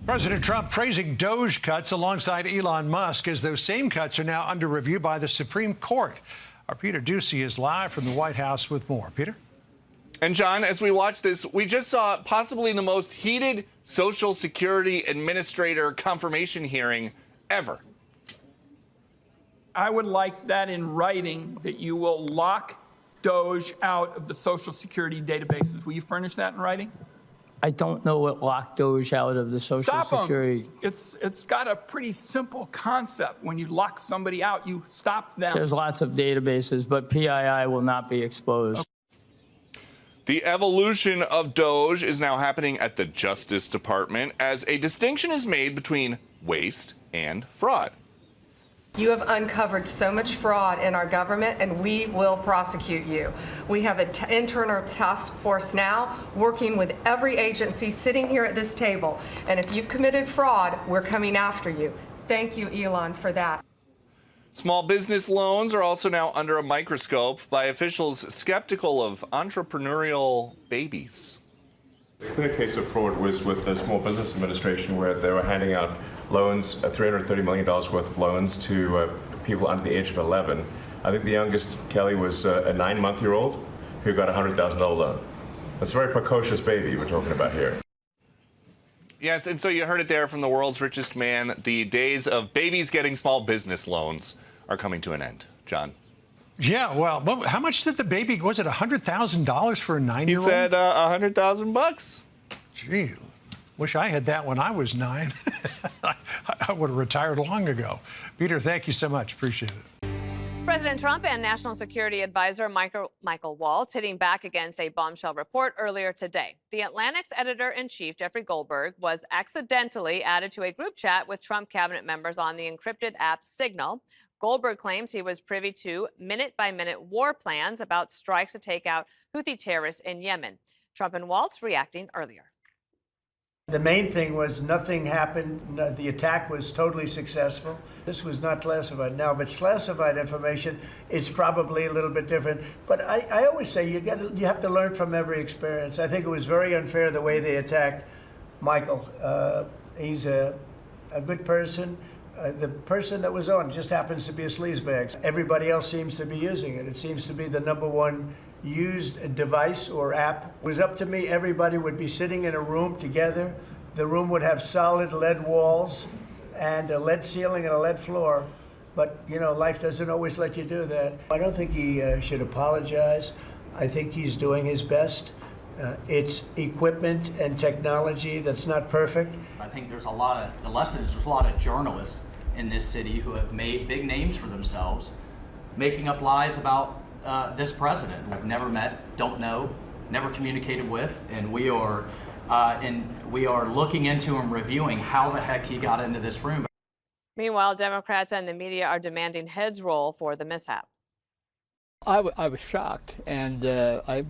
President Trump praising Doge cuts alongside Elon Musk as those same cuts are now under review by the Supreme Court. Our Peter Ducey is live from the White House with more. Peter? And John, as we watch this, we just saw possibly the most heated Social Security Administrator confirmation hearing ever. I would like that in writing, that you will lock Doge out of the Social Security databases. Will you furnish that in writing? I don't know what locked Doge out of the Social Security. It's got a pretty simple concept. When you lock somebody out, you stop them. There's lots of databases, but PII will not be exposed. The evolution of Doge is now happening at the Justice Department as a distinction is made between waste and fraud. You have uncovered so much fraud in our government, and we will prosecute you. We have an internal task force now working with every agency sitting here at this table. And if you've committed fraud, we're coming after you. Thank you, Elon, for that. Small business loans are also now under a microscope by officials skeptical of entrepreneurial babies. The clear case of fraud was with the Small Business Administration, where they were handing out loans, $330 million worth of loans to people under the age of 11. I think the youngest, Kelly, was a 9-month-old who got a $100,000 loan. That's a very precocious baby we're talking about here. Yes, and so you heard it there from the world's richest man. The days of babies getting small business loans are coming to an end. John? Yeah, well, how much did the baby, was it $100,000 for a 9-year-old? He said $100,000. Gee, wish I had that when I was 9. I would have retired long ago. Peter, thank you so much. Appreciate it. President Trump and National Security Advisor Michael Waltz hitting back against a bombshell report earlier today. The Atlantic's editor-in-chief, Jeffrey Goldberg, was accidentally added to a group chat with Trump cabinet members on the encrypted app Signal. Goldberg claims he was privy to minute-by-minute war plans about strikes to take out Houthi terrorists in Yemen. Trump and Waltz reacting earlier. The main thing was nothing happened. The attack was totally successful. This was not classified. Now, if it's classified information, it's probably a little bit different. But I always say you have to learn from every experience. I think it was very unfair the way they attacked Michael. He's a good person. The person that was on just happens to be a sleazebag. Everybody else seems to be using it. It seems to be the #1 used device or app. It was up to me, everybody would be sitting in a room together. The room would have solid lead walls and a lead ceiling and a lead floor. But, you know, life doesn't always let you do that. I don't think he should apologize. I think he's doing his best. It's equipment and technology that's not perfect. I think the lesson is there's a lot of journalists in this city who have made big names for themselves, making up lies about this president. We've never met, don't know, never communicated with, and we are looking into and reviewing how the heck he got into this room. Meanwhile, Democrats and the media are demanding heads roll for the mishap. I was shocked, and I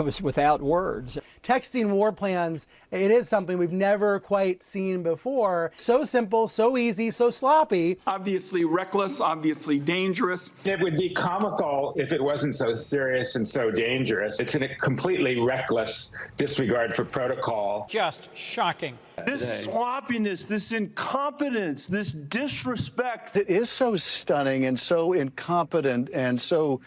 was without words. Texting war plans, it is something we've never quite seen before. So simple, so easy, so sloppy. Obviously reckless, obviously dangerous. It would be comical if it wasn't so serious and so dangerous. It's a completely reckless disregard for protocol. Just shocking. This sloppiness, this incompetence, this disrespect. It is so stunning and so incompetent and so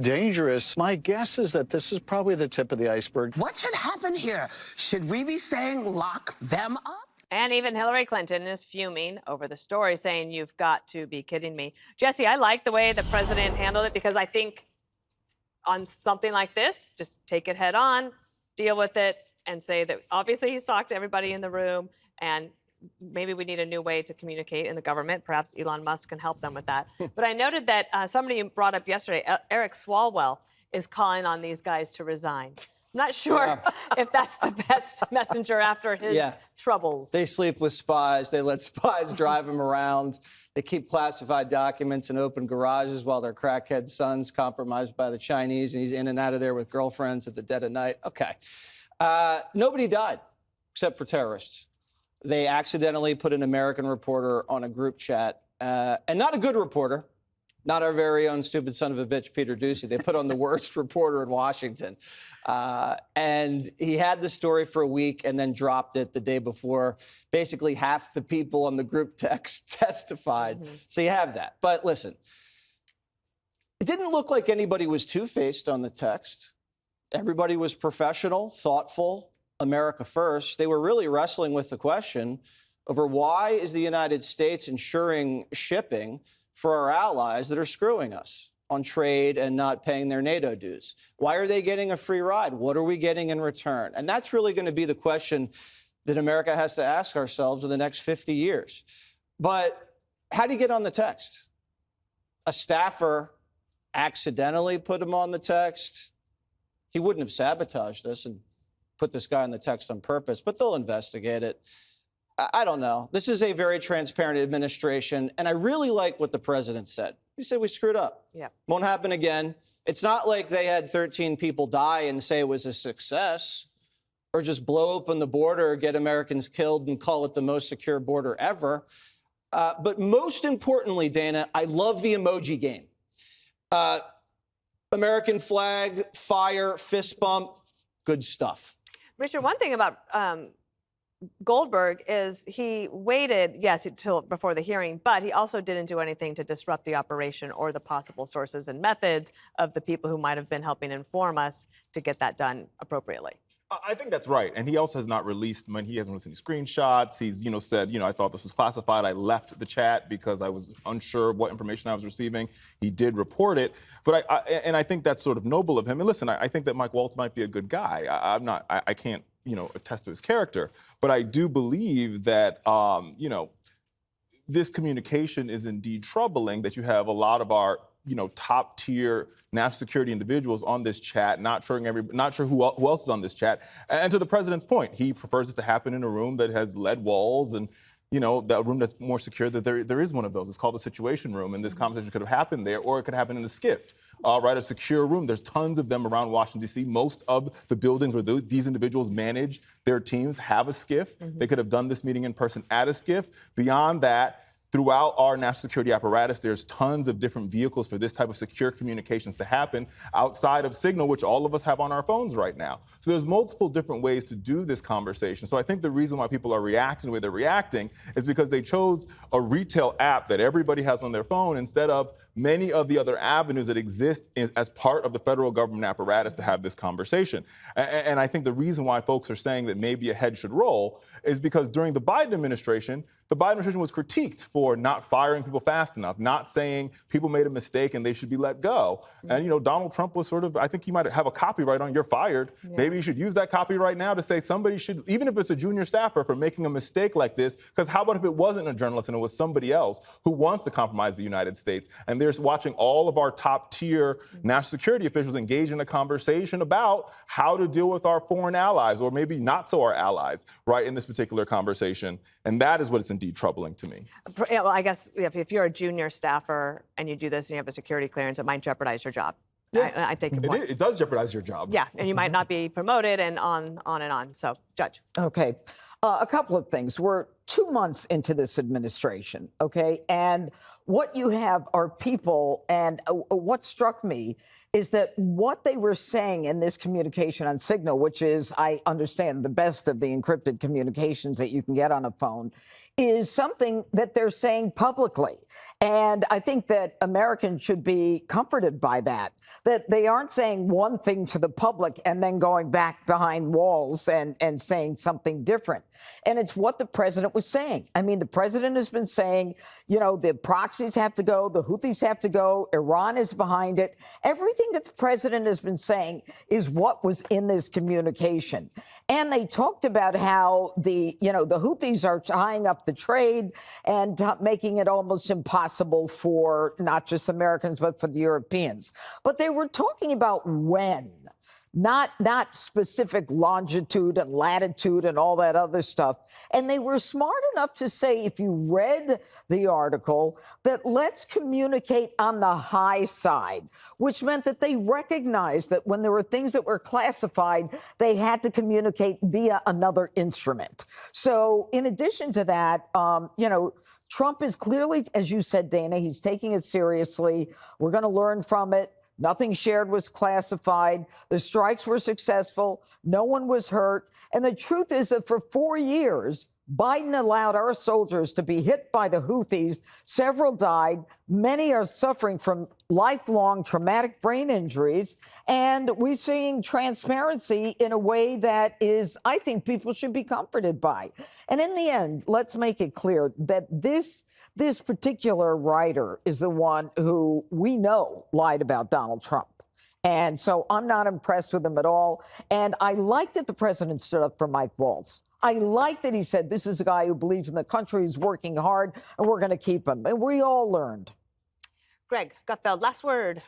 dangerous. My guess is that this is probably the tip of the iceberg. What should happen here? Should we be saying lock them up? And even Hillary Clinton is fuming over the story, saying, "You've got to be kidding me." Jesse, I like the way the president handled it, because I think on something like this, just take it head on, deal with it, and say that obviously he's talked to everybody in the room, and maybe we need a new way to communicate in the government. Perhaps Elon Musk can help them with that. But I noted that somebody brought up yesterday, Eric Swalwell is calling on these guys to resign. I'm not sure if that's the best messenger after his troubles. They sleep with spies. They let spies drive them around. They keep classified documents in open garages while their crackhead son's compromised by the Chinese, and he's in and out of there with girlfriends at the dead of night. Okay. Nobody died except for terrorists. They accidentally put an American reporter on a group chat, and not a good reporter, Not our very own stupid son of a bitch, Peter Doocy. They put on the worst reporter in Washington. And he had the story for a week and then dropped it the day before. Basically, half the people on the group text testified. So you have that. But listen, it didn't look like anybody was two-faced on the text. Everybody was professional, thoughtful, America first. They were really wrestling with the question over why is the United States ensuring shipping for our allies that are screwing us on trade and not paying their NATO dues? Why are they getting a free ride? What are we getting in return? And that's really going to be the question that America has to ask ourselves in the next 50 years. But how do you get on the text? A staffer accidentally put him on the text. He wouldn't have sabotaged this and put this guy on the text on purpose, but they'll investigate it. I don't know. This is a very transparent administration, and I really like what the president said. He said we screwed up. Yeah. Won't happen again. It's not like they had 13 people die and say it was a success, or just blow open the border, get Americans killed, and call it the most secure border ever. But most importantly, Dana, I love the emoji game. American flag, fire, fist bump, good stuff. Richard, one thing about Goldberg is he waited, yes, until before the hearing, but he also didn't do anything to disrupt the operation or the possible sources and methods of the people who might have been helping inform us to get that done appropriately. I think that's right. And he also has not released, he hasn't released any screenshots. He's, said, I thought this was classified. I left the chat because I was unsure of what information I was receiving. He did report it. But I think that's sort of noble of him. And listen, I think that Mike Waltz might be a good guy. I can't, attest to his character. But I do believe that, this communication is indeed troubling, that you have a lot of our, top tier national security individuals on this chat, not sure who else is on this chat. And to the president's point, he prefers it to happen in a room that has lead walls and, the room that's more secure, that there is one of those. It's called the Situation Room, and this conversation could have happened there, or it could happen in a SCIF, right? A secure room. There's tons of them around Washington, D.C. Most of the buildings where these individuals manage their teams have a SCIF. They could have done this meeting in person at a SCIF. Beyond that, throughout our national security apparatus, there's tons of different vehicles for this type of secure communications to happen outside of Signal, which all of us have on our phones right now. So there's multiple different ways to do this conversation. So I think the reason why people are reacting the way they're reacting is because they chose a retail app that everybody has on their phone instead of many of the other avenues that exist as part of the federal government apparatus to have this conversation. And I think the reason why folks are saying that maybe a head should roll is because during the Biden administration was critiqued for not firing people fast enough, not saying people made a mistake and they should be let go. And, Donald Trump was sort of, I think he might have a copyright on you're fired. Yeah. Maybe you should use that copyright now to say somebody should, even if it's a junior staffer, for making a mistake like this, because how about if it wasn't a journalist and it was somebody else who wants to compromise the United States, and they're watching all of our top tier national security officials engage in a conversation about how to deal with our foreign allies, or maybe not so our allies, right, in this particular conversation. And that is what it's indeed troubling to me. Yeah, well, I guess if you're a junior staffer and you do this and you have a security clearance, it might jeopardize your job. Yeah. I take your point. It does jeopardize your job. Yeah, and you might not be promoted and on and on. So, Judge. Okay. A couple of things. We're 2 months into this administration, okay? And what you have are people, and what struck me is that what they were saying in this communication on Signal, which is, I understand, the best of the encrypted communications that you can get on a phone, is something that they're saying publicly. And I think that Americans should be comforted by that they aren't saying one thing to the public and then going back behind walls and saying something different. And it's what the president was saying. I mean, the president has been saying, the proxies have to go, the Houthis have to go, Iran is behind it. Everything that the president has been saying is what was in this communication. And they talked about how the Houthis are tying up the trade and making it almost impossible for not just Americans, but for the Europeans. But they were talking about when. not specific longitude and latitude and all that other stuff. And they were smart enough to say, if you read the article, that let's communicate on the high side, which meant that they recognized that when there were things that were classified, they had to communicate via another instrument. So in addition to that, you know, Trump is clearly, as you said, Dana, he's taking it seriously. We're going to learn from it. Nothing shared was classified. The strikes were successful. No one was hurt. And the truth is that for 4 years, Biden allowed our soldiers to be hit by the Houthis. Several died. Many are suffering from lifelong traumatic brain injuries. And we're seeing transparency in a way that is, I think, people should be comforted by. And in the end, let's make it clear that this particular writer is the one who we know lied about Donald Trump. And so I'm not impressed with him at all. And I like that the president stood up for Mike Waltz. I like that he said, this is a guy who believes in the country, he's working hard, and we're going to keep him. And we all learned. Greg Gutfeld, last word.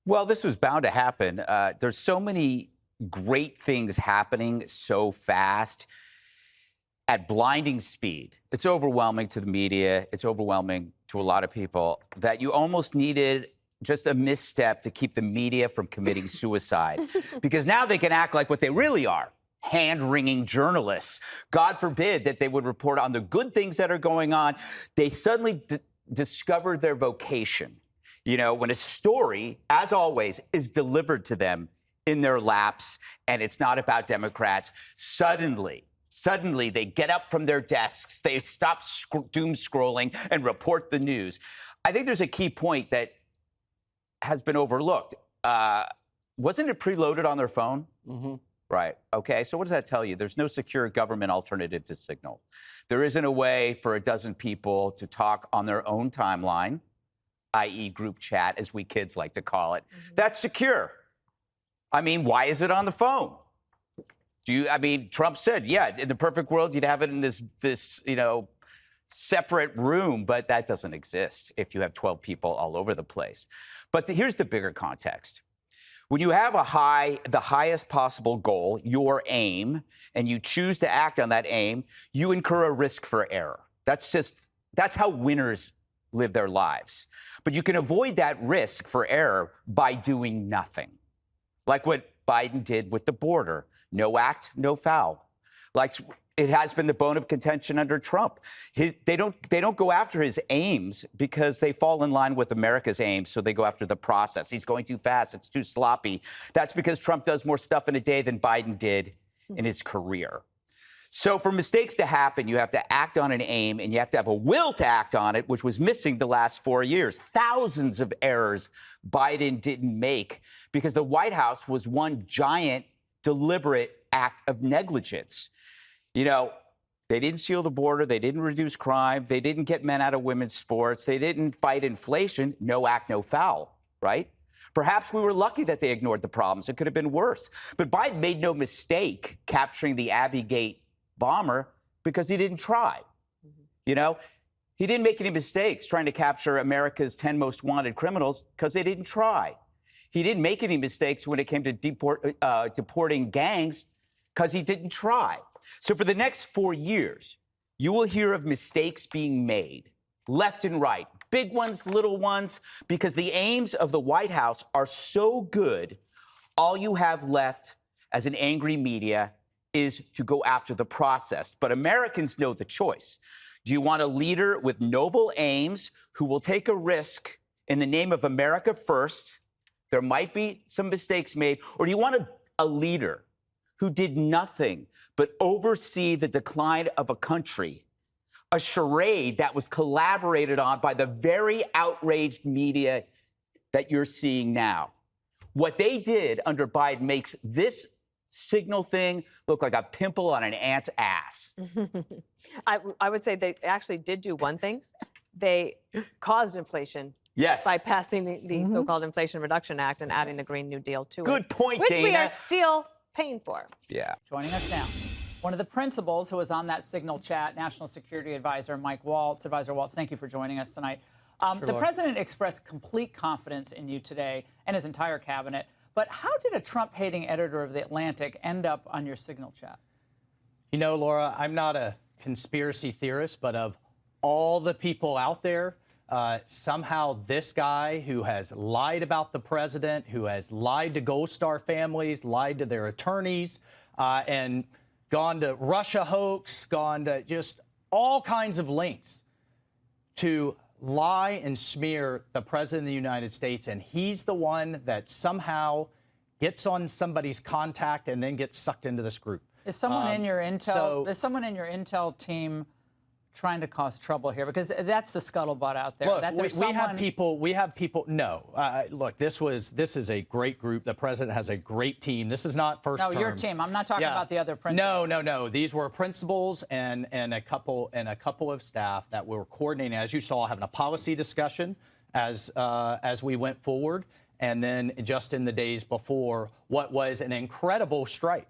Well, this was bound to happen. There's so many great things happening so fast at blinding speed. It's overwhelming to the media. It's overwhelming to a lot of people that you almost needed just a misstep to keep the media from committing suicide. Because now they can act like what they really are, hand-wringing journalists. God forbid that they would report on the good things that are going on. They suddenly discover their vocation. You know, when a story, as always, is delivered to them in their laps, and it's not about Democrats, suddenly they get up from their desks, they stop doom scrolling and report the news. I think there's a key point that has been overlooked. Wasn't it preloaded on their phone? Mm-hmm. Right. Okay. So what does that tell you? There's no secure government alternative to Signal. There isn't a way for a dozen people to talk on their own timeline, i.e. group chat, as we kids like to call it. Mm-hmm. That's secure. I mean, why is it on the phone? Trump said, yeah, in the perfect world, you'd have it in this, you know, separate room, but that doesn't exist if you have 12 people all over the place. But here's the bigger context. When you have the highest possible goal, your aim, and you choose to act on that aim, you incur a risk for error. That's how winners live their lives. But you can avoid that risk for error by doing nothing. Like what Biden did with the border. No act, no foul. Like it has been the bone of contention under Trump. They don't go after his aims because they fall in line with America's aims, so they go after the process. He's going too fast. It's too sloppy. That's because Trump does more stuff in a day than Biden did in his career. So for mistakes to happen, you have to act on an aim, and you have to have a will to act on it, which was missing the last 4 years. Thousands of errors Biden didn't make because the White House was one giant, deliberate act of negligence. You know, they didn't seal the border. They didn't reduce crime. They didn't get men out of women's sports. They didn't fight inflation. No act, no foul, right? Perhaps we were lucky that they ignored the problems. It could have been worse. But Biden made no mistake capturing the Abbey-gate bomber because he didn't try. Mm-hmm. You know, he didn't make any mistakes trying to capture America's 10 most wanted criminals because they didn't try. He didn't make any mistakes when it came to deporting gangs because he didn't try. So for the next 4 years, you will hear of mistakes being made left and right, big ones, little ones, because the aims of the White House are so good, all you have left as an angry media is to go after the process. But Americans know the choice. Do you want a leader with noble aims who will take a risk in the name of America first? There might be some mistakes made. Or do you want a leader who did nothing but oversee the decline of a country, a charade that was collaborated on by the very outraged media that you're seeing now? What they did under Biden makes this Signal thing look like a pimple on an ant's ass. I would say they actually did do one thing. They caused inflation. Yes. By passing the so-called Inflation Reduction Act and adding the Green New Deal to it. Good point, which Dana. we are still paying for. Yeah. Joining us now, one of the principals who was on that Signal chat, National Security Advisor Mike Waltz. Advisor Waltz, thank you for joining us tonight. The president expressed complete confidence in you today and his entire cabinet, But how did a Trump-hating editor of The Atlantic end up on your Signal chat? You know, Laura, I'm not a conspiracy theorist, but of all the people out there, somehow this guy who has lied about the president, who has lied to Gold Star families, lied to their attorneys, and gone to Russia hoax, gone to just all kinds of links to lie and smear the president of the United States, and he's the one that somehow gets on somebody's contact and then gets sucked into this group. Is someone in your intel? Is someone in your intel team trying to cause trouble here? Because that's the scuttlebutt out there. Look, that we have people. We have people. No, look, this is a great group. The president has a great team. This is not first term. No, your team. I'm not talking about the other principals. No. These were principals and a couple of staff that were coordinating, as you saw, having a policy discussion as we went forward, and then just in the days before, what was an incredible strike.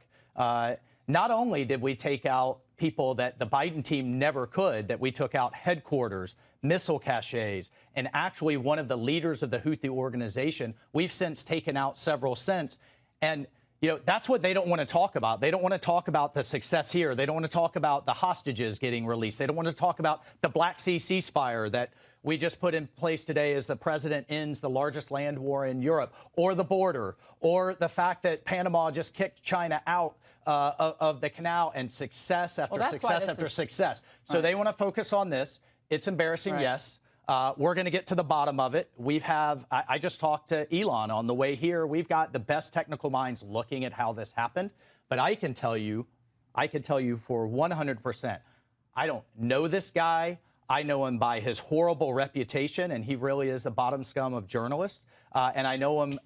Not only did we take out people that the Biden team never could, that we took out headquarters, missile caches, and actually one of the leaders of the Houthi organization, we've since taken out several since. And, you know, that's what they don't want to talk about. They don't want to talk about the success here. They don't want to talk about the hostages getting released. They don't want to talk about the Black Sea ceasefire that we just put in place today as the president ends the largest land war in Europe, or the border, or the fact that Panama just kicked China out of the canal, and success after success after success. So they want to focus on this. It's embarrassing, yes. We're going to get to the bottom of it. I just talked to Elon on the way here. We've got the best technical minds looking at how this happened. But I can tell you for 100%, I don't know this guy. I know him by his horrible reputation, and he really is the bottom scum of journalists. And I know him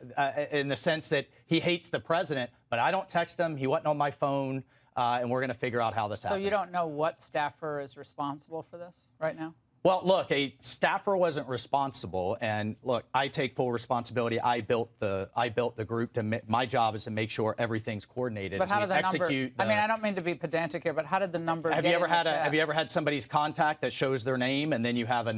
in the sense that he hates the president, but I don't text him. He wasn't on my phone, and we're going to figure out how this happened. So you don't know what staffer is responsible for this right now? Well, look, a staffer wasn't responsible, and look, I take full responsibility. I built the group. My job is to make sure everything's coordinated. But how did the number? I mean, I don't mean to be pedantic here, but how did the number? Have you ever had somebody's contact that shows their name, and then you have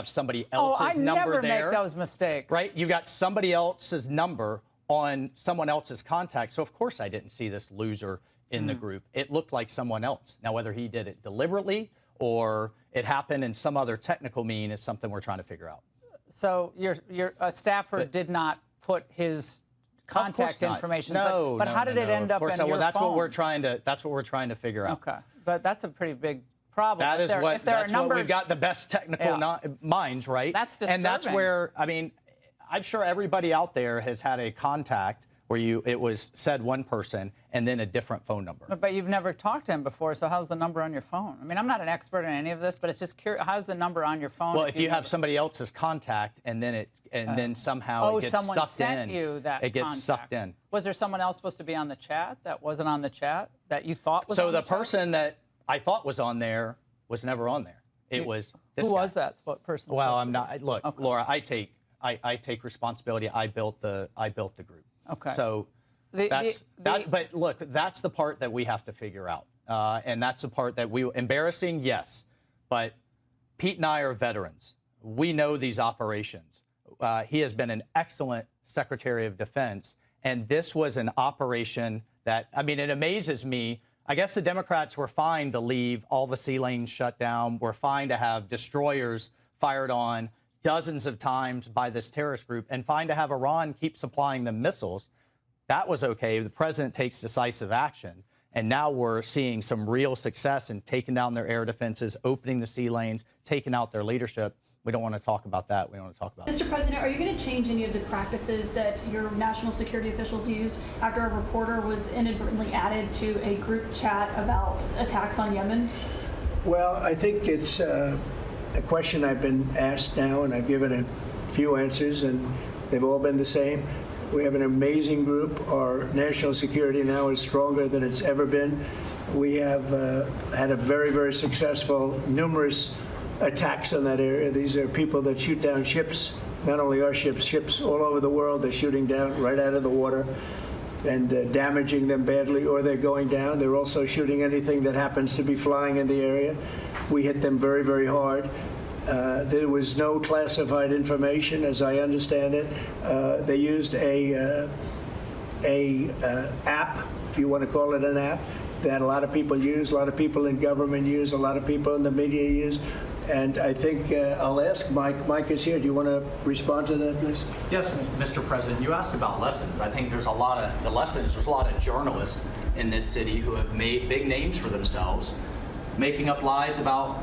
somebody else's number there? I never make those mistakes. Right? You got somebody else's number on someone else's contact. So of course I didn't see this loser in the group. It looked like someone else. Now whether he did it deliberately or it happened in some other technical mean is something we're trying to figure out. So your staffer did not put his contact information. No, but how did it end up in your phone? Well, that's what we're trying to figure out. Okay, but that's a pretty big problem. That's what we've got the best technical minds, right? That's disturbing. And that's where, I mean, I'm sure everybody out there has had a contact where it was said one person and then a different phone number. But you've never talked to him before, so how's the number on your phone? I mean, I'm not an expert in any of this, but it's just curious. How's the number on your phone? Well, if you have somebody else's contact and then somehow it gets someone sucked sent in, you that it gets contact. sucked in. Was there someone else supposed to be on the chat that wasn't on the chat that you thought was on the chat? So the person that I thought was on there was never on there. It was this Who guy. was that? What person? Well, I'm not. Look, okay. Laura, I take responsibility. I built the group. Okay. So but look, that's the part that we have to figure out, and that's the part that embarrassing, yes, but Pete and I are veterans. We know these operations. He has been an excellent Secretary of Defense, and this was an operation that, I mean, it amazes me. I guess the Democrats were fine to leave all the sea lanes shut down. We're fine to have destroyers fired on dozens of times by this terrorist group, and fine to have Iran keep supplying them missiles. That was okay. The president takes decisive action. And now we're seeing some real success in taking down their air defenses, opening the sea lanes, taking out their leadership. We don't want to talk about that. We want to talk about Mr. President, are you going to change any of the practices that your national security officials used after a reporter was inadvertently added to a group chat about attacks on Yemen? Well, I think it's a question I've been asked now, and I've given a few answers, and they've all been the same. We have an amazing group. Our national security now is stronger than it's ever been. We have had a very, very successful, numerous attacks in that area. These are people that shoot down ships, not only our ships, ships all over the world. They're shooting down right out of the water and damaging them badly, or they're going down. They're also shooting anything that happens to be flying in the area. We hit them very, very hard. There was no classified information, as I understand it. They used a a app, if you want to call it an app, that a lot of people use, a lot of people in government use, a lot of people in the media use. And I think I'll ask Mike. Mike is here. Do you want to respond to that, please? Yes, Mr. President. You asked about lessons. I think there's a lot of journalists in this city who have made big names for themselves, making up lies about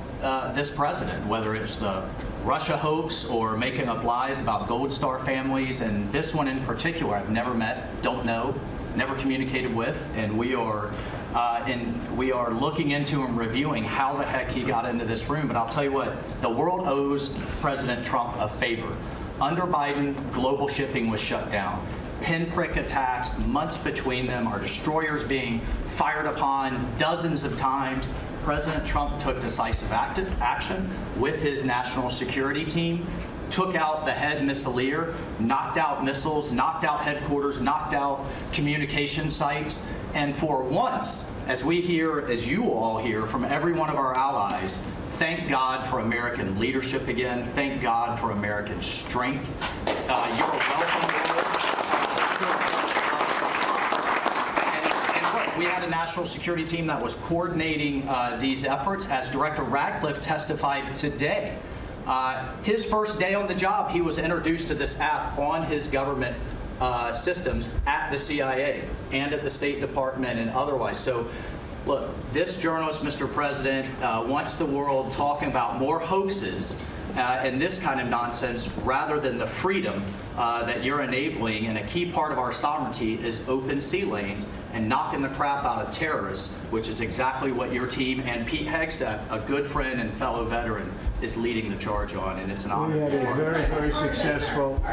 this president, whether it's the Russia hoax or making up lies about Gold Star families. And this one in particular, I've never met, don't know, never communicated with, and we are looking into and reviewing how the heck he got into this room. But I'll tell you what, the world owes President Trump a favor. Under Biden, global shipping was shut down. Pinprick attacks, months between them, our destroyers being fired upon dozens of times. President Trump took decisive action with his national security team, took out the head missileer, knocked out missiles, knocked out headquarters, knocked out communication sites. And for once, as we hear, as you all hear from every one of our allies, thank God for American leadership again. Thank God for American strength. You're welcome. We had a national security team that was coordinating these efforts. As Director Radcliffe testified today, his first day on the job, he was introduced to this app on his government systems at the CIA and at the State Department and otherwise. So, look, this journalist, Mr. President, wants the world talking about more hoaxes and this kind of nonsense rather than the freedom that you're enabling. And a key part of our sovereignty is open sea lanes and knocking the crap out of terrorists, which is exactly what your team and Pete Hegseth, a good friend and fellow veteran, is leading the charge on, and it's an honor. We had a very, very successful,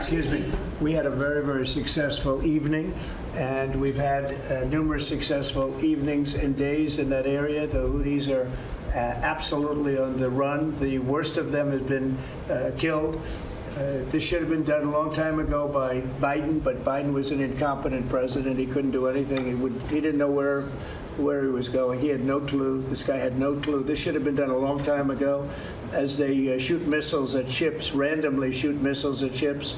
we had a very, very successful evening, and we've had numerous successful evenings and days in that area. The Houthis are absolutely on the run. The worst of them has been killed. This should have been done a long time ago by Biden, but Biden was an incompetent president. He couldn't do anything. He didn't know where he was going. He had no clue. This guy had no clue. This should have been done a long time ago. As they shoot missiles at ships, randomly shoot missiles at ships,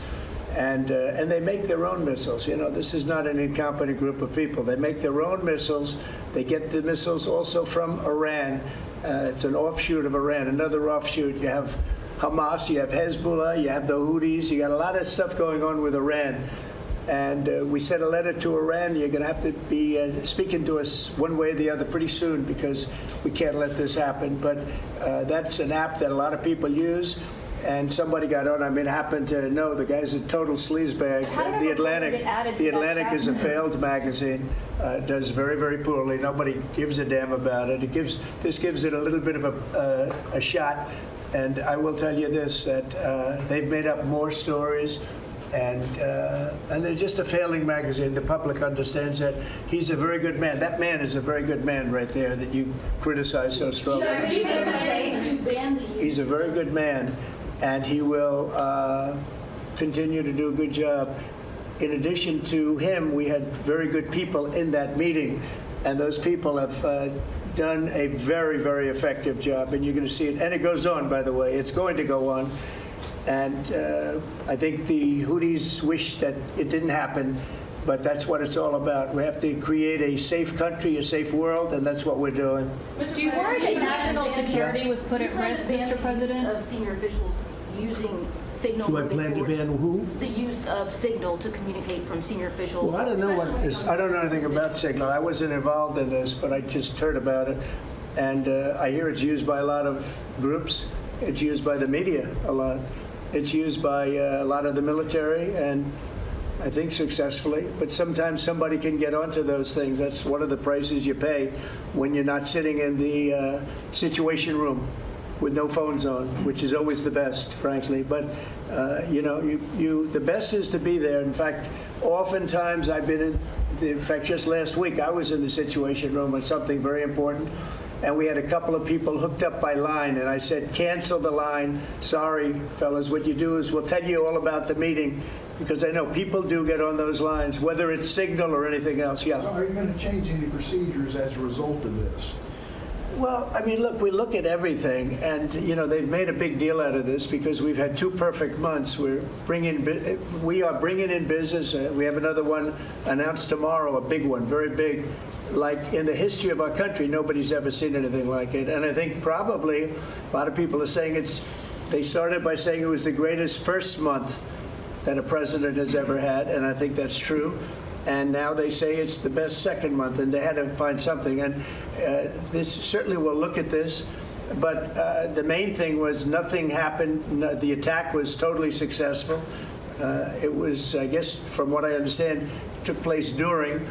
and they make their own missiles. You know, this is not an incompetent group of people. They make their own missiles. They get the missiles also from Iran. It's an offshoot of Iran, another offshoot. You have Hamas, you have Hezbollah, you have the Houthis. You got a lot of stuff going on with Iran. And we sent a letter to Iran. You're going to have to be speaking to us one way or the other pretty soon, because we can't let this happen. But that's an app that a lot of people use. And somebody got on. I mean, happened to know the guy's a total sleazebag. The Atlantic is a failed magazine. Does very, very poorly. Nobody gives a damn about it. This gives it a little bit of a shot. And I will tell you this, that they've made up more stories. And they're just a failing magazine. The public understands that. He's a very good man. That man is a very good man right there that you criticize so strongly. He's a very good man, and he will continue to do a good job. In addition to him, we had very good people in that meeting, and those people have done a very, very effective job, and you're going to see it. And it goes on, by the way. It's going to go on. And I think the Houthis wish that it didn't happen, but that's what it's all about. We have to create a safe country, a safe world, and that's what we're doing. Do you worry that national security was put at risk, Mr. President? Of senior officials using signal. Do I plan to ban who? The use of signal to communicate from senior officials. Well, I don't know I don't know anything about signal. I wasn't involved in this, but I just heard about it, and I hear it's used by a lot of groups. It's used by the media a lot. It's used by a lot of the military, and I think successfully. But sometimes somebody can get onto those things. That's one of the prices you pay when you're not sitting in the Situation Room with no phones on, which is always the best, frankly. But you know, the best is to be there. In fact, oftentimes I've been in fact, just last week I was in the Situation Room on something very important. And we had a couple of people hooked up by line, and I said, cancel the line. Sorry, fellas, what you do is we'll tell you all about the meeting, because I know people do get on those lines, whether it's Signal or anything else. Yeah. So are you going to change any procedures as a result of this? Well, I mean, look, we look at everything, and they've made a big deal out of this because we've had 2 perfect months. We are bringing in business. We have another one announced tomorrow, a big one, very big. Like in the history of our country, nobody's ever seen anything like it. And I think probably a lot of people are saying they started by saying it was the greatest first month that a president has ever had, and I think that's true. And now they say it's the best second month, and they had to find something. And this certainly will look at this. But the main thing was nothing happened. The attack was totally successful. It was, I guess, from what I understand, took place during,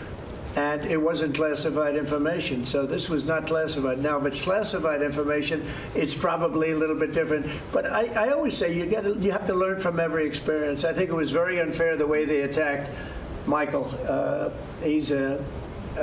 and it wasn't classified information. So this was not classified. Now, if it's classified information, it's probably a little bit different. But I always say you have to learn from every experience. I think it was very unfair the way they attacked Michael. He's a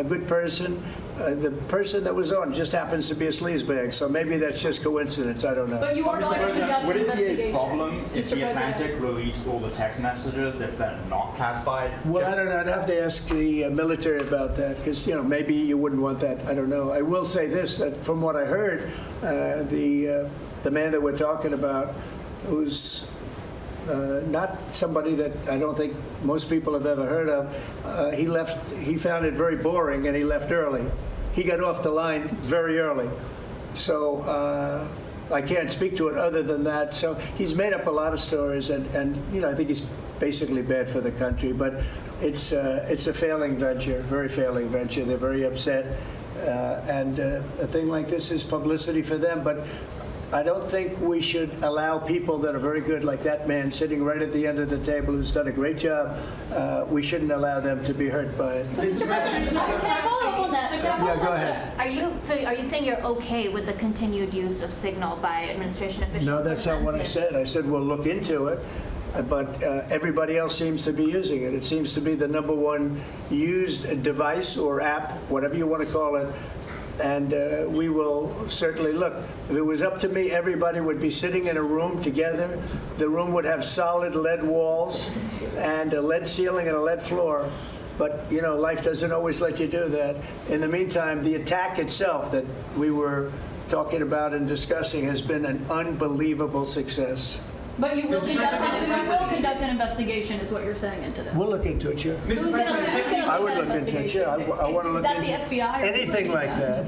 good person. The person that was on just happens to be a sleazebag, so maybe that's just coincidence. I don't know. But you are going to conduct would an it be investigation, a problem if Mr. the President? Atlantic released all the text messages if they're not classified? Well, I don't know. I'd have to ask the military about that because, maybe you wouldn't want that. I don't know. I will say this, that from what I heard, the man that we're talking about, who's not somebody that I don't think most people have ever heard of, he found it very boring and he left early. He got off the line very early. So I can't speak to it other than that. So he's made up a lot of stories, and I think he's basically bad for the country. But it's a failing venture, very failing venture. They're very upset, and a thing like this is publicity for them. But I don't think we should allow people that are very good, like that man sitting right at the end of the table who's done a great job. We shouldn't allow them to be hurt by it. Mr. President, can I follow up on that? Yeah, go ahead. Are you saying you're okay with the continued use of Signal by administration officials? No, that's not what I said. I said we'll look into it. But everybody else seems to be using it. It seems to be the #1 used device or app, whatever you want to call it. And we will certainly look. If it was up to me, everybody would be sitting in a room together. The room would have solid lead walls and a lead ceiling and a lead floor. But, life doesn't always let you do that. In the meantime, the attack itself that we were talking about and discussing has been an unbelievable success. But you will conduct an investigation, is what you're saying into this. We'll look into it, sure. I would look into it, sure. I want to look into Is that the FBI? anything like that.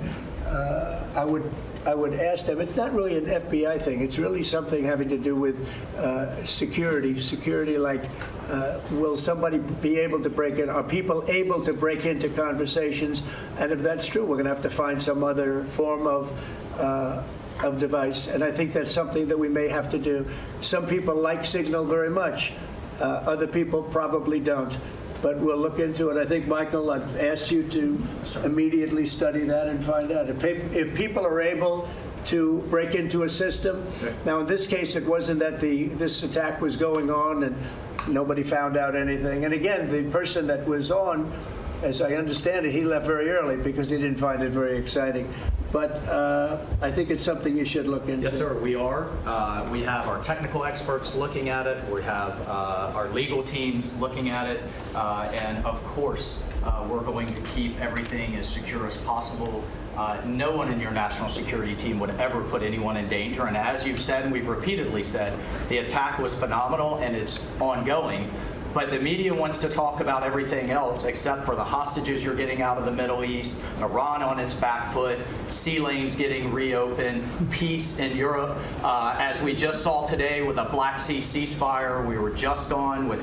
I would ask them. It's not really an FBI thing. It's really something having to do with security. Security, like, will somebody be able to break in? Are people able to break into conversations? And if that's true, we're going to have to find some other form of device, and I think that's something that we may have to do. Some people like Signal very much. Other people probably don't. But we'll look into it. I think, Michael, I've asked you to immediately study that and find out. If people are able to break into a system, now in this case it wasn't that this attack was going on and nobody found out anything. And again, the person that was on, as I understand it, he left very early because he didn't find it very exciting. But I think it's something you should look into. Yes, sir, we are. We have our technical experts looking at it. We have our legal teams looking at it. And of course, we're going to keep everything as secure as possible. No one in your national security team would ever put anyone in danger. And as you've said, and we've repeatedly said, the attack was phenomenal and it's ongoing. But the media wants to talk about everything else except for the hostages you're getting out of the Middle East, Iran on its back foot, sea lanes getting reopened, peace in Europe. As we just saw today with the Black Sea ceasefire, we were just on with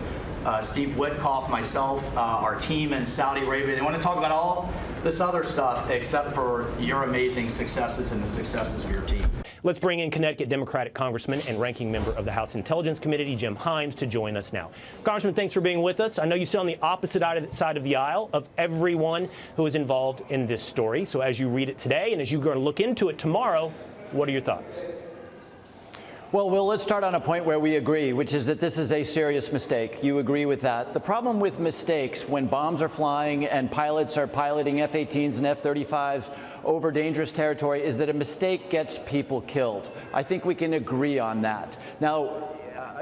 Steve Witkoff, myself, our team in Saudi Arabia. They want to talk about all this other stuff except for your amazing successes and the successes of your team. Let's bring in Connecticut Democratic Congressman and Ranking Member of the House Intelligence Committee, Jim Himes, to join us now. Congressman, thanks for being with us. I know you sit on the opposite side of the aisle of everyone who is involved in this story. So as you read it today and as you go to look into it tomorrow, what are your thoughts? Well, Will, let's start on a point where we agree, which is that this is a serious mistake. You agree with that. The problem with mistakes when bombs are flying and pilots are piloting F-18s and F-35s over dangerous territory is that a mistake gets people killed. I think we can agree on that. Now,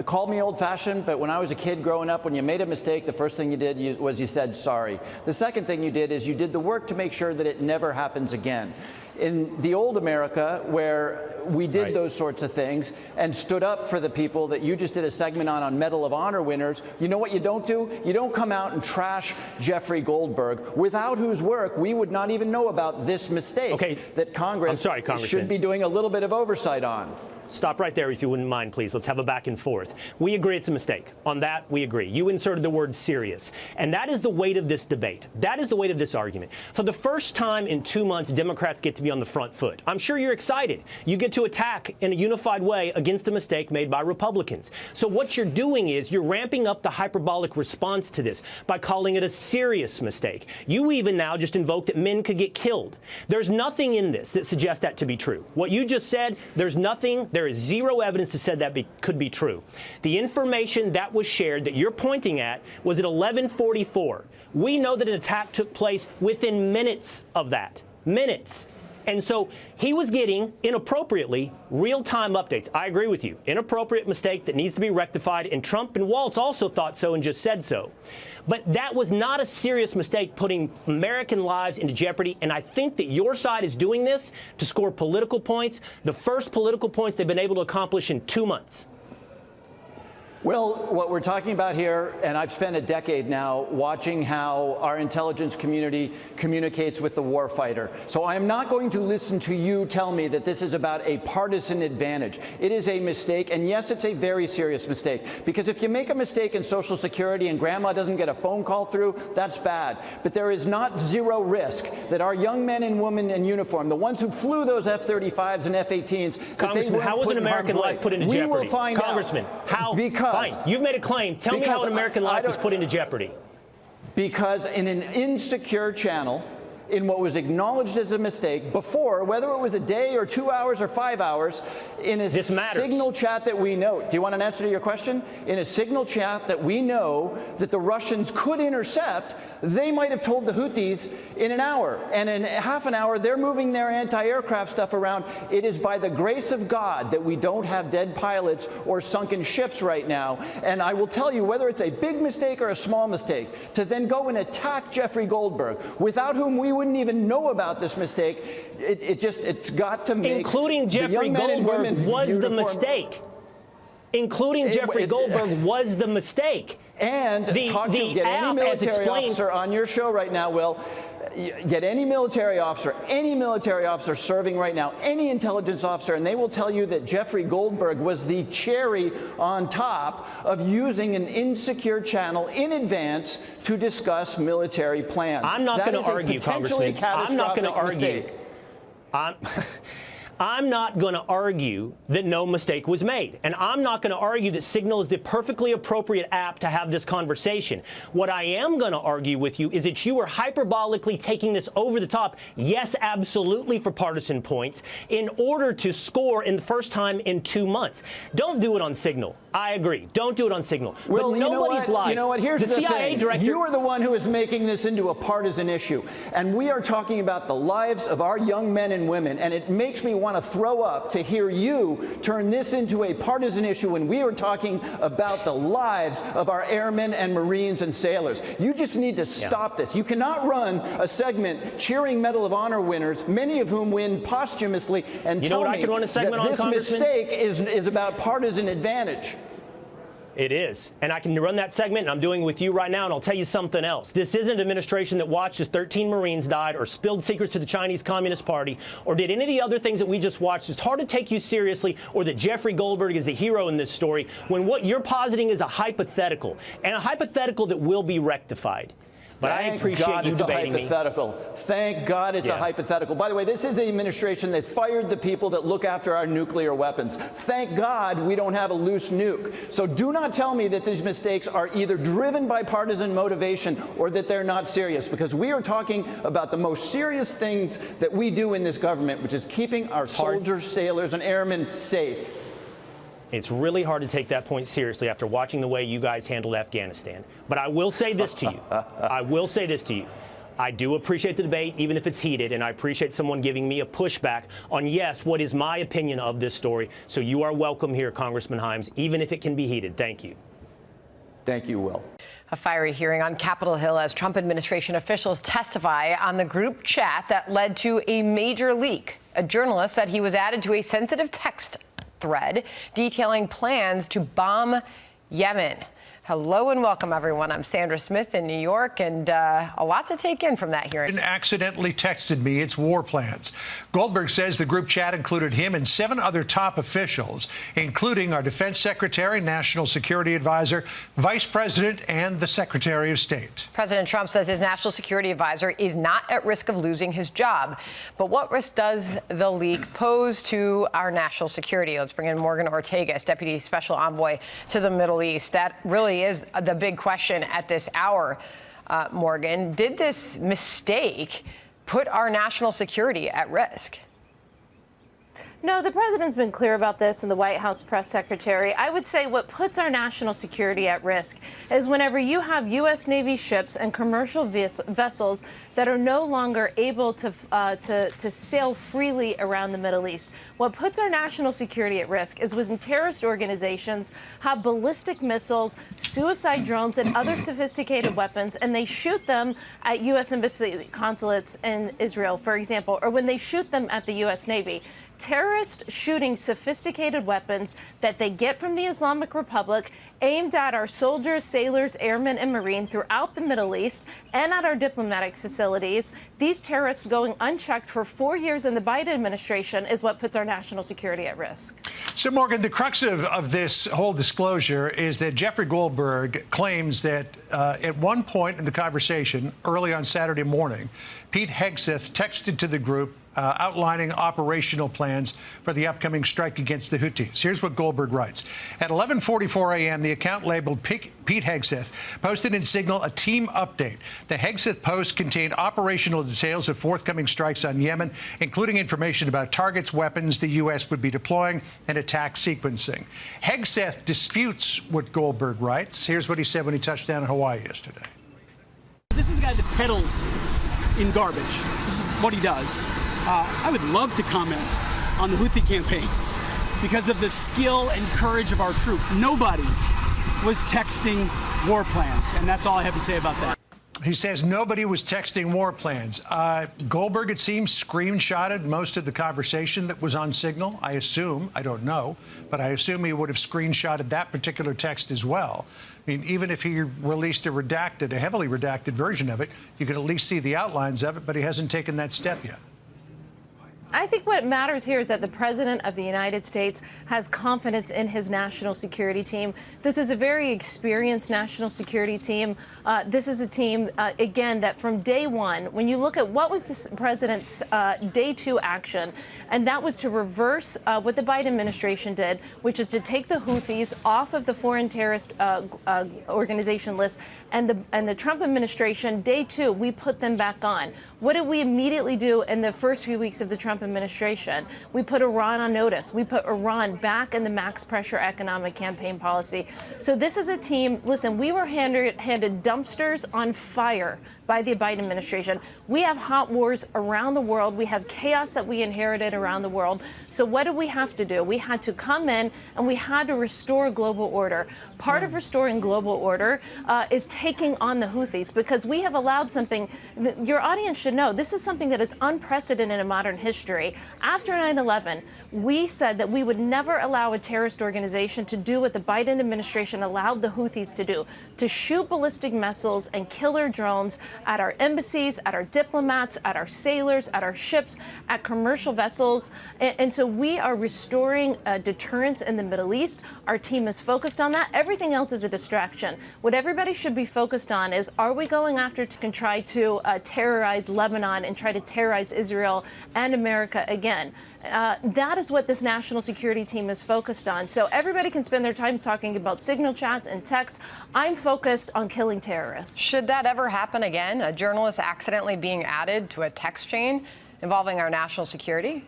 call me old-fashioned, but when I was a kid growing up, when you made a mistake, the first thing you did was you said sorry. The second thing you did is you did the work to make sure that it never happens again. In the old America, where we did those sorts of things and stood up for the people that you just did a segment on Medal of Honor winners, you know what you don't do? You don't come out and trash Jeffrey Goldberg, without whose work we would not even know about this mistake that Congress should be doing a little bit of oversight on. Stop right there if you wouldn't mind, please. Let's have a back and forth. We agree it's a mistake. On that, we agree. You inserted the word serious. And that is the weight of this debate. That is the weight of this argument. For the first time in 2 months, Democrats get to be on the front foot. I'm sure you're excited. You get to attack in a unified way against a mistake made by Republicans. So what you're doing is you're ramping up the hyperbolic response to this by calling it a serious mistake. You even now just invoked that men could get killed. There's nothing in this that suggests that to be true. What you just said, there's nothing. There is zero evidence to say that could be true. The information that was shared that you're pointing at was at 11:44. We know that an attack took place within minutes of that. Minutes. And so he was getting, inappropriately, real-time updates. I agree with you. Inappropriate mistake that needs to be rectified, and Trump and Waltz also thought so and just said so. But that was not a serious mistake putting American lives into jeopardy, and I think that your side is doing this to score political points, the first political points they've been able to accomplish in 2 months. Well, what we're talking about here, and I've spent a decade now watching how our intelligence community communicates with the warfighter. So I am not going to listen to you tell me that this is about a partisan advantage. It is a mistake, and yes, it's a very serious mistake. Because if you make a mistake in Social Security and grandma doesn't get a phone call through, that's bad. But there is not zero risk that our young men and women in uniform, the ones who flew those F-35s and F-18s, Congressman, how was an American life put into jeopardy? We will find Congressman, out. how? Because Fine, you've made a claim. Tell me how an American life was put into jeopardy. Because in an insecure channel, in what was acknowledged as a mistake before, whether it was a day or 2 hours or 5 hours, in a signal chat that we know. Do you want an answer to your question? In a signal chat that we know that the Russians could intercept, they might have told the Houthis in an hour. And in half an hour, they're moving their anti-aircraft stuff around. It is by the grace of God that we don't have dead pilots or sunken ships right now. And I will tell you, whether it's a big mistake or a small mistake, to then go and attack Jeffrey Goldberg, without whom we wouldn't even know about this mistake, it's got to make including Jeffrey Goldberg was the mistake. Including Jeffrey Goldberg was the mistake. And get any military officer on your show right now, Will. Get any military officer serving right now, any intelligence officer, and they will tell you that Jeffrey Goldberg was the cherry on top of using an insecure channel in advance to discuss military plans. I'm not going to argue, Congressman. I'm not going to argue. I'm not going to argue that no mistake was made. And I'm not going to argue that Signal is the perfectly appropriate app to have this conversation. What I am going to argue with you is that you are hyperbolically taking this over the top, yes, absolutely for partisan points, in order to score in the first time in 2 months. Don't do it on Signal. I agree. Don't do it on Signal. Well, but nobody's live. You know what? Here's the CIA thing. director. You are the one who is making this into a partisan issue. And we are talking about the lives of our young men and women. And it makes me want to throw up to hear you turn this into a partisan issue when we are talking about the lives of our airmen and Marines and sailors. You just need to stop this. You cannot run a segment cheering Medal of Honor winners, many of whom win posthumously, and tell me that this mistake is about partisan advantage. It is. And I can run that segment, and I'm doing it with you right now, and I'll tell you something else. This isn't an administration that watched as 13 Marines died or spilled secrets to the Chinese Communist Party or did any of the other things that we just watched. It's hard to take you seriously, or that Jeffrey Goldberg is the hero in this story, when what you're positing is a hypothetical, and a hypothetical that will be rectified. But I appreciate you debating me. Thank God it's a hypothetical. By the way, this is the administration that fired the people that look after our nuclear weapons. Thank God we don't have a loose nuke. So do not tell me that these mistakes are either driven by partisan motivation or that they're not serious, because we are talking about the most serious things that we do in this government, which is keeping our soldiers, sailors, and airmen safe. It's really hard to take that point seriously after watching the way you guys handled Afghanistan. But I will say this to you. I will say this to you. I do appreciate the debate, even if it's heated, and I appreciate someone giving me a pushback on, yes, what is my opinion of this story. So you are welcome here, Congressman Himes, even if it can be heated. Thank you. Thank you, Will. A fiery hearing on Capitol Hill as Trump administration officials testify on the group chat that led to a major leak. A journalist said he was added to a sensitive text thread detailing plans to bomb Yemen. Hello and welcome, everyone. I'm Sandra Smith in New York, and a lot to take in from that hearing. Accidentally texted me its war plans. Goldberg says the group chat included him and 7 other top officials, including our defense secretary, national security advisor, vice president, and the secretary of state. President Trump says his national security advisor is not at risk of losing his job. But what risk does the leak pose to our national security? Let's bring in Morgan Ortagus, Deputy Special Envoy to the Middle East. That really is the big question at this hour. Morgan, did this mistake put our national security at risk? No, the president's been clear about this, and the White House press secretary. I would say what puts our national security at risk is whenever you have U.S. Navy ships and commercial vessels that are no longer able to sail freely around the Middle East. What puts our national security at risk is when terrorist organizations have ballistic missiles, suicide drones, and other sophisticated weapons, and they shoot them at U.S. embassy consulates in Israel, for example, or when they shoot them at the U.S. Navy. Terrorists shooting sophisticated weapons that they get from the Islamic Republic aimed at our soldiers, sailors, airmen, and Marine throughout the Middle East and at our diplomatic facilities. These terrorists going unchecked for 4 years in the Biden administration is what puts our national security at risk. So, Morgan, the crux of this whole disclosure is that Jeffrey Goldberg claims that at one point in the conversation, early on Saturday morning, Pete Hegseth texted to the group outlining operational plans for the upcoming strike against the Houthis. Here's what Goldberg writes. At 11:44 a.m., the account labeled Pete Hegseth posted in Signal a team update. The Hegseth post contained operational details of forthcoming strikes on Yemen, including information about targets, weapons the U.S. would be deploying, and attack sequencing. Hegseth disputes what Goldberg writes. Here's what he said when he touched down in Hawaii yesterday. This is the guy that peddles in garbage. This is what he does. I would love to comment on the Houthi campaign because of the skill and courage of our troops. Nobody was texting war plans, and that's all I have to say about that. He says nobody was texting war plans. Goldberg, it seems, screenshotted most of the conversation that was on Signal. I assume, I don't know, but I assume he would have screenshotted that particular text as well. I mean, even if he released a heavily redacted version of it, you could at least see the outlines of it, but he hasn't taken that step yet. I think what matters here is that the President of the United States has confidence in his national security team. This is a very experienced national security team. This is a team, again, that from day one, when you look at what was the President's day 2 action, and that was to reverse what the Biden administration did, which is to take the Houthis off of the foreign terrorist organization list, and the Trump administration, day 2, we put them back on. What did we immediately do in the first few weeks of the Trump administration? We put Iran on notice. We put Iran back in the max pressure economic campaign policy. So this is a team, listen, we were handed dumpsters on fire by the Biden administration. We have hot wars around the world. We have chaos that we inherited around the world. So what did we have to do? We had to come in and we had to restore global order. Part of restoring global order is taking on the Houthis, because we have allowed something, your audience should know, this is something that is unprecedented in modern history. After 9/11, we said that we would never allow a terrorist organization to do what the Biden administration allowed the Houthis to do, to shoot ballistic missiles and killer drones at our embassies, at our diplomats, at our sailors, at our ships, at commercial vessels. And so we are restoring deterrence in the Middle East. Our team is focused on that. Everything else is a distraction. What everybody should be focused on is, are we going after to try to terrorize Lebanon and try to terrorize Israel and America again? That is what this national security team is focused on. So everybody can spend their time talking about signal chats and texts. I'm focused on killing terrorists. Should that ever happen again? A journalist accidentally being added to a text chain involving our national security?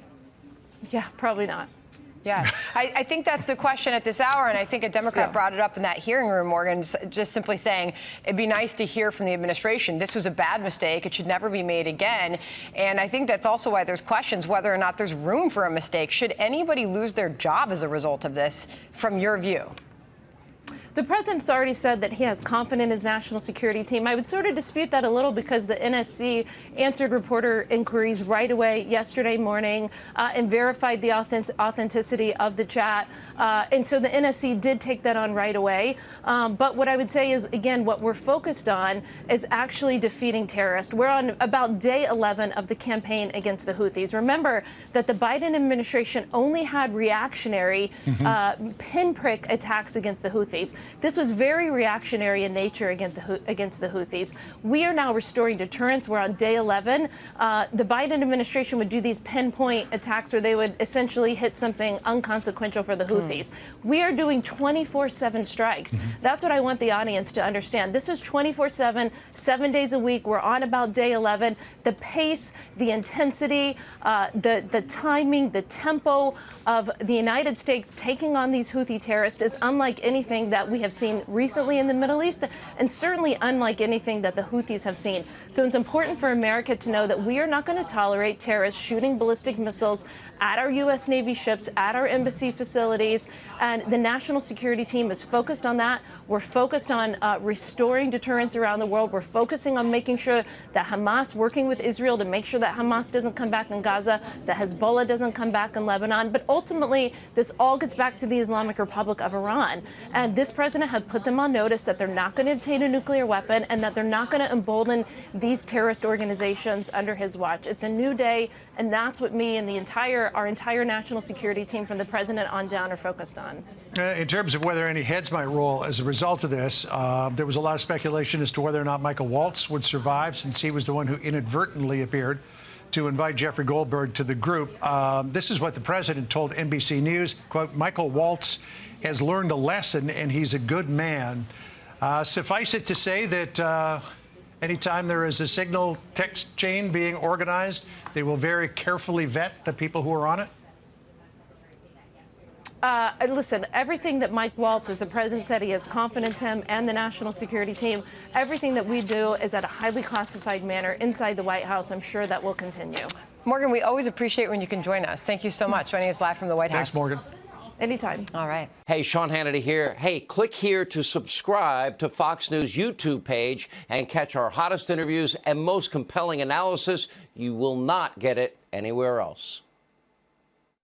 Yeah, probably not. Yeah, I think that's the question at this hour, and I think a Democrat brought it up in that hearing room, Morgan, just simply saying it'd be nice to hear from the administration. This was a bad mistake. It should never be made again. And I think that's also why there's questions whether or not there's room for a mistake. Should anybody lose their job as a result of this, from your view? The president's already said that he has confidence in his national security team. I would sort of dispute that a little because the NSC answered reporter inquiries right away yesterday morning and verified the authenticity of the chat. And so the NSC did take that on right away. But what I would say is, again, what we're focused on is actually defeating terrorists. We're on about day 11 of the campaign against the Houthis. Remember that the Biden administration only had reactionary pinprick attacks against the Houthis. This was very reactionary in nature against the Houthis. We are now restoring deterrence. We're on day 11. The Biden administration would do these pinpoint attacks where they would essentially hit something unconsequential for the Houthis. We are doing 24/7 strikes. That's what I want the audience to understand. This is 24/7, 7 days a week. We're on about day 11. The pace, the intensity, the timing, the tempo of the United States taking on these Houthi terrorists is unlike anything that we have seen recently in the Middle East, and certainly unlike anything that the Houthis have seen. So it's important for America to know that we are not going to tolerate terrorists shooting ballistic missiles at our U.S. Navy ships, at our embassy facilities, and the national security team is focused on that. We're focused on restoring deterrence around the world. We're focusing on making sure that Hamas, working with Israel to make sure that Hamas doesn't come back in Gaza, that Hezbollah doesn't come back in Lebanon. But ultimately, this all gets back to the Islamic Republic of Iran. And this president had put them on notice that they're not going to obtain a nuclear weapon and that they're not going to embolden these terrorist organizations under his watch. It's a new day, and that's what me and our entire national security team from the president on down are focused on. In terms of whether any heads might roll as a result of this, there was a lot of speculation as to whether or not Michael Waltz would survive, since he was the one who inadvertently appeared to invite Jeffrey Goldberg to the group. This is what the president told NBC News, quote, "Michael Waltz has learned a lesson and he's a good man." Suffice it to say that anytime there is a signal text chain being organized, they will very carefully vet the people who are on it? Listen, everything that Mike Waltz, as the president said, he has confidence in him and the national security team. Everything that we do is at a highly classified manner inside the White House. I'm sure that will continue. Morgan, we always appreciate when you can join us. Thank you so much joining us live from the White House. Thanks, Morgan. Anytime. All right. Hey, Sean Hannity here. Hey, click here to subscribe to Fox News YouTube page and catch our hottest interviews and most compelling analysis. You will not get it anywhere else.